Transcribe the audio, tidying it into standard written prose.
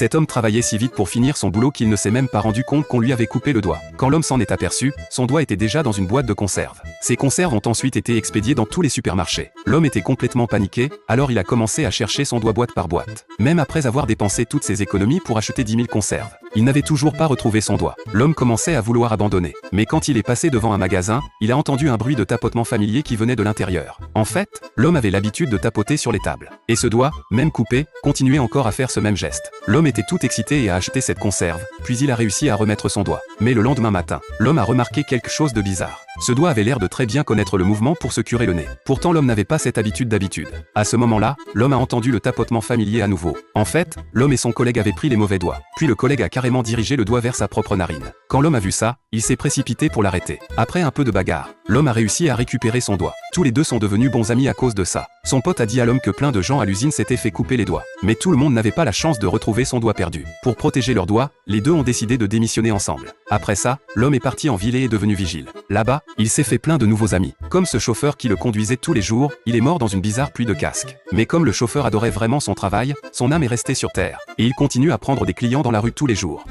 Cet homme travaillait si vite pour finir son boulot qu'il ne s'est même pas rendu compte qu'on lui avait coupé le doigt. Quand l'homme s'en est aperçu, son doigt était déjà dans une boîte de conserve. Ces conserves ont ensuite été expédiées dans tous les supermarchés. L'homme était complètement paniqué, alors il a commencé à chercher son doigt boîte par boîte. Même après avoir dépensé toutes ses économies pour acheter 10 000 conserves, il n'avait toujours pas retrouvé son doigt. L'homme commençait à vouloir abandonner. Mais quand il est passé devant un magasin, il a entendu un bruit de tapotement familier qui venait de l'intérieur. En fait, l'homme avait l'habitude de tapoter sur les tables. Et ce doigt, même coupé, continuait encore à faire ce même geste. L'homme était tout excité et a acheté cette conserve, puis il a réussi à remettre son doigt. Mais le lendemain matin, l'homme a remarqué quelque chose de bizarre. Ce doigt avait l'air de très bien connaître le mouvement pour se curer le nez. Pourtant l'homme n'avait pas cette habitude d'habitude. À ce moment-là, l'homme a entendu le tapotement familier à nouveau. En fait, l'homme et son collègue avaient pris les mauvais doigts. Puis le collègue a carrément dirigé le doigt vers sa propre narine. Quand l'homme a vu ça, il s'est précipité pour l'arrêter. Après un peu de bagarre, l'homme a réussi à récupérer son doigt. Tous les deux sont devenus bons amis à cause de ça. Son pote a dit à l'homme que plein de gens à l'usine s'étaient fait couper les doigts. Mais tout le monde n'avait pas la chance de retrouver son doigt perdu. Pour protéger leurs doigts, les deux ont décidé de démissionner ensemble. Après ça, l'homme est parti en ville et est devenu vigile. Là-bas, il s'est fait plein de nouveaux amis. Comme ce chauffeur qui le conduisait tous les jours, il est mort dans une bizarre pluie de casques. Mais comme le chauffeur adorait vraiment son travail, son âme est restée sur terre. Et il continue à prendre des clients dans la rue tous les jours.